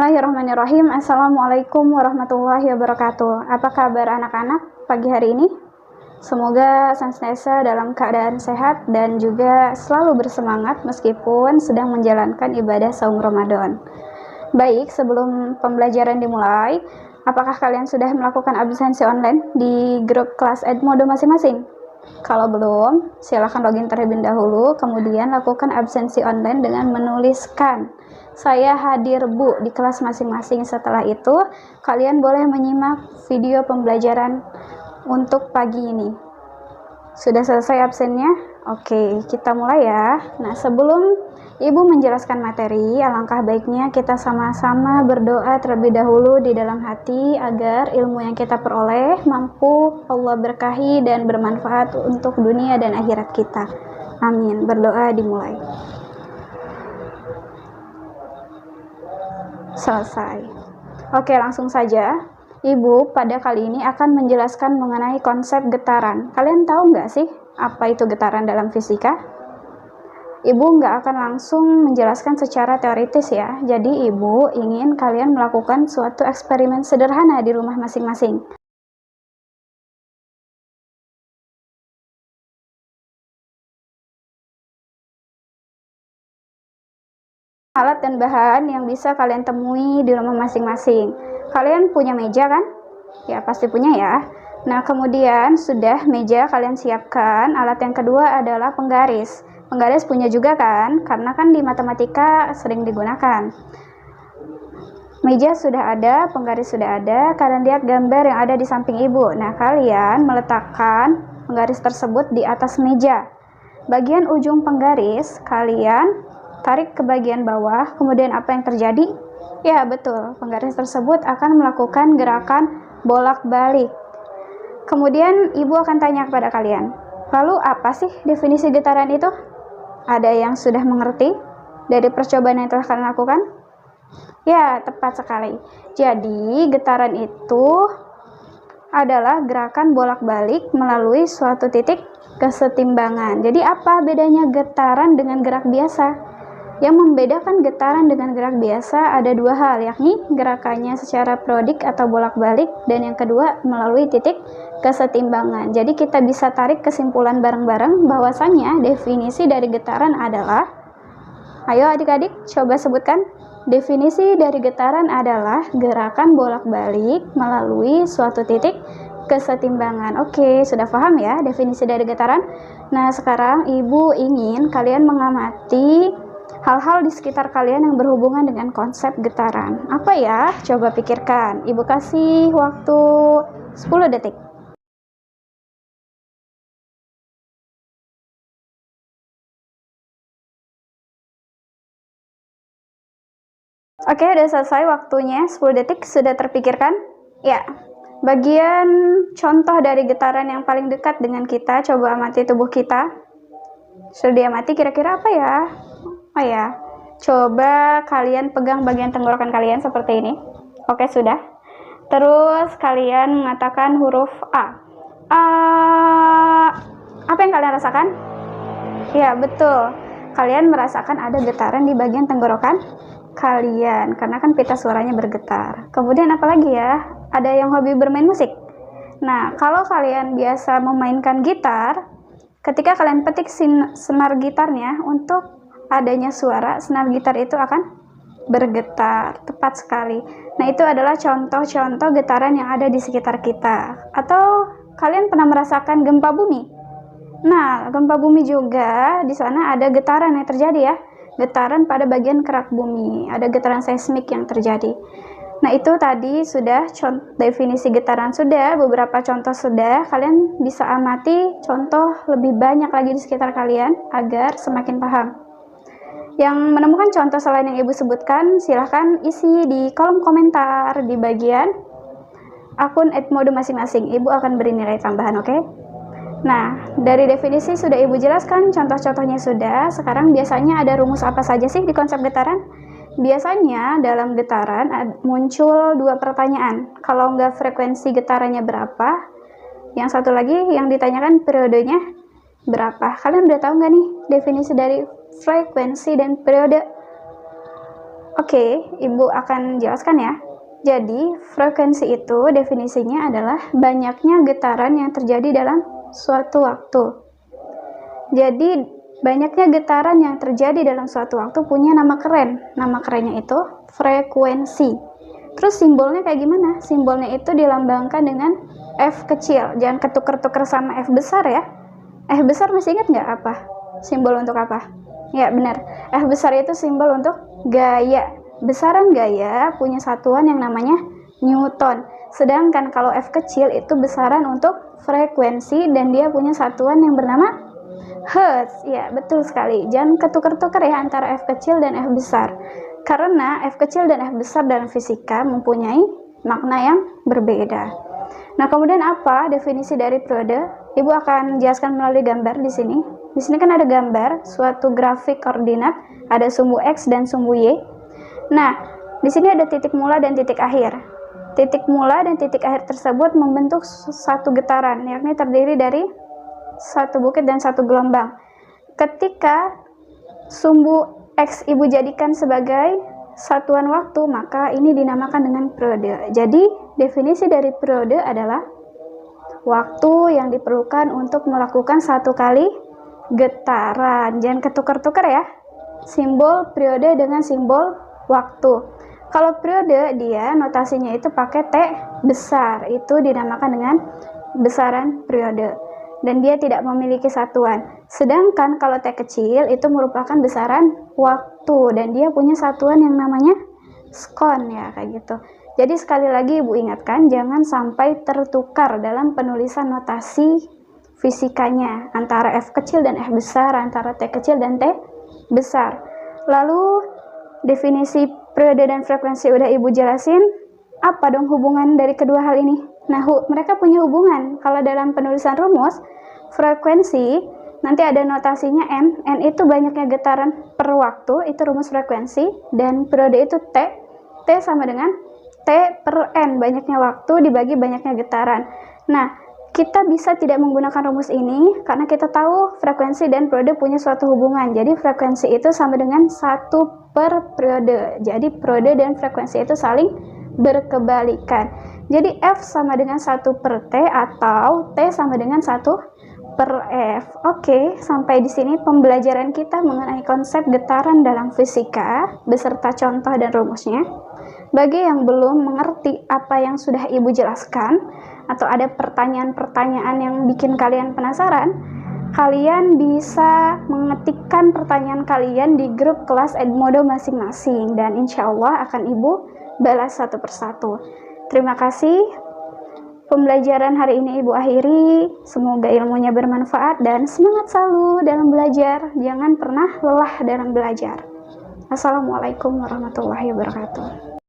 Bismillahirrahmanirrahim. Assalamualaikum warahmatullahi wabarakatuh. Apa kabar anak-anak pagi hari ini? Semoga senantiasa dalam keadaan sehat dan juga selalu bersemangat meskipun sedang menjalankan ibadah saum Ramadan. Baik, sebelum pembelajaran dimulai, apakah kalian sudah melakukan absensi online di grup kelas Edmodo masing-masing? Kalau belum, silakan login terlebih dahulu, kemudian lakukan absensi online dengan menuliskan "Saya hadir Bu" di kelas masing-masing. Setelah itu, kalian boleh menyimak video pembelajaran untuk pagi ini. Sudah selesai absennya? Oke, kita mulai ya. Nah, sebelum Ibu menjelaskan materi, alangkah baiknya kita sama-sama berdoa terlebih dahulu di dalam hati agar ilmu yang kita peroleh mampu Allah berkahi dan bermanfaat untuk dunia dan akhirat kita. Amin. Berdoa dimulai. Selesai. Oke, langsung saja. Ibu pada kali ini akan menjelaskan mengenai konsep getaran. Kalian tahu nggak sih apa itu getaran dalam fisika? Ibu nggak akan langsung menjelaskan secara teoritis ya. Jadi Ibu ingin kalian melakukan suatu eksperimen sederhana di rumah masing-masing. Alat dan bahan yang bisa kalian temui di rumah masing-masing. Kalian punya meja kan? Ya, pasti punya ya. Nah, kemudian sudah meja kalian siapkan, alat yang kedua adalah penggaris. Penggaris punya juga kan? Karena kan di matematika sering digunakan. Meja sudah ada, penggaris sudah ada. Kalian lihat gambar yang ada di samping Ibu. Nah, kalian meletakkan penggaris tersebut di atas meja. Bagian ujung penggaris kalian tarik ke bagian bawah, kemudian apa yang terjadi? Ya, betul, penggaris tersebut akan melakukan gerakan bolak-balik. Kemudian Ibu akan tanya kepada kalian, lalu apa sih definisi getaran itu? Ada yang sudah mengerti dari percobaan yang telah kalian lakukan? Ya, tepat sekali. Jadi, getaran itu adalah gerakan bolak-balik melalui suatu titik kesetimbangan. Jadi, apa bedanya getaran dengan gerak biasa? Yang membedakan getaran dengan gerak biasa ada dua hal, yakni gerakannya secara periodik atau bolak-balik, dan yang kedua melalui titik kesetimbangan. Jadi kita bisa tarik kesimpulan bareng-bareng bahwasannya definisi dari getaran adalah, ayo adik-adik coba sebutkan. Definisi dari getaran adalah gerakan bolak-balik melalui suatu titik kesetimbangan. Oke, sudah paham ya definisi dari getaran? Nah, sekarang Ibu ingin kalian mengamati hal-hal di sekitar kalian yang berhubungan dengan konsep getaran. Apa ya? Coba pikirkan. Ibu kasih waktu 10 detik. Oke, udah selesai waktunya. 10 detik sudah terpikirkan? Ya. Bagian contoh dari getaran yang paling dekat dengan kita, coba amati tubuh kita. Sudah diamati kira-kira apa ya? Oh ya, coba kalian pegang bagian tenggorokan kalian seperti ini. Oke, sudah. Terus kalian mengatakan huruf A. A. Apa yang kalian rasakan? Ya, betul. Kalian merasakan ada getaran di bagian tenggorokan kalian, karena kan pita suaranya bergetar. Kemudian apa lagi ya? Ada yang hobi bermain musik. Nah, kalau kalian biasa memainkan gitar, ketika kalian petik senar gitarnya, untuk adanya suara, senar gitar itu akan bergetar. Tepat sekali. Nah, itu adalah contoh-contoh getaran yang ada di sekitar kita. Atau kalian pernah merasakan gempa bumi? Nah, gempa bumi juga di sana ada getaran yang terjadi ya. Getaran pada bagian kerak bumi. Ada getaran seismik yang terjadi. Nah, itu tadi sudah definisi getaran sudah, beberapa contoh sudah. Kalian bisa amati contoh lebih banyak lagi di sekitar kalian agar semakin paham. Yang menemukan contoh selain yang Ibu sebutkan, silahkan isi di kolom komentar di bagian akun Edmodo masing-masing. Ibu akan beri nilai tambahan, oke? Nah, dari definisi sudah Ibu jelaskan, contoh-contohnya sudah. Sekarang biasanya ada rumus apa saja sih di konsep getaran? Biasanya dalam getaran muncul dua pertanyaan. Kalau nggak frekuensi getarannya berapa? Yang satu lagi yang ditanyakan periodenya berapa? Kalian udah tahu nggak nih definisi dari frekuensi dan periode? Oke, Ibu akan jelaskan ya. Jadi, frekuensi itu definisinya adalah banyaknya getaran yang terjadi dalam suatu waktu. Jadi, banyaknya getaran yang terjadi dalam suatu waktu punya nama keren. Nama kerennya itu frekuensi. Terus simbolnya kayak gimana? Simbolnya itu dilambangkan dengan F kecil. Jangan ketuker-tuker sama F besar ya. F besar masih ingat nggak apa? Simbol untuk apa? Ya, benar. F besar itu simbol untuk gaya. Besaran gaya punya satuan yang namanya Newton. Sedangkan kalau F kecil itu besaran untuk frekuensi dan dia punya satuan yang bernama Hertz. Ya, betul sekali. Jangan ketukar-tukar ya antara F kecil dan F besar. Karena F kecil dan F besar dalam fisika mempunyai makna yang berbeda. Nah, kemudian apa definisi dari periode? Ibu akan jelaskan melalui gambar di sini. Di sini kan ada gambar suatu grafik koordinat, ada sumbu X dan sumbu Y. Nah, di sini ada titik mula dan titik akhir. Titik mula dan titik akhir tersebut membentuk satu getaran, yakni terdiri dari satu bukit dan satu gelombang. Ketika sumbu X Ibu jadikan sebagai satuan waktu, maka ini dinamakan dengan periode. Jadi, definisi dari periode adalah waktu yang diperlukan untuk melakukan satu kali getaran. Jangan ketukar-tukar ya, simbol periode dengan simbol waktu. Kalau periode dia notasinya itu pakai T besar, itu dinamakan dengan besaran periode dan dia tidak memiliki satuan. Sedangkan kalau T kecil itu merupakan besaran waktu dan dia punya satuan yang namanya sekon ya, kayak gitu. Jadi sekali lagi Ibu ingatkan, jangan sampai tertukar dalam penulisan notasi fisikanya antara F kecil dan F besar, antara T kecil dan T besar. Lalu definisi periode dan frekuensi udah Ibu jelasin. Apa dong hubungan dari kedua hal ini? Nah, mereka punya hubungan. Kalau dalam penulisan rumus, frekuensi nanti ada notasinya N. N itu banyaknya getaran per waktu, itu rumus frekuensi. Dan periode itu T. T sama dengan T per N, banyaknya waktu dibagi banyaknya getaran. Nah, kita bisa tidak menggunakan rumus ini karena kita tahu frekuensi dan periode punya suatu hubungan. Jadi frekuensi itu sama dengan 1 per periode. Jadi periode dan frekuensi itu saling berkebalikan. Jadi F sama dengan 1 per T atau T sama dengan 1 per F. Oke, sampai di sini pembelajaran kita mengenai konsep getaran dalam fisika beserta contoh dan rumusnya. Bagi yang belum mengerti apa yang sudah Ibu jelaskan atau ada pertanyaan-pertanyaan yang bikin kalian penasaran, kalian bisa mengetikkan pertanyaan kalian di grup kelas Edmodo masing-masing dan insya Allah akan Ibu balas satu persatu. Terima kasih. Pembelajaran hari ini Ibu akhiri. Semoga ilmunya bermanfaat dan semangat selalu dalam belajar. Jangan pernah lelah dalam belajar. Assalamualaikum warahmatullahi wabarakatuh.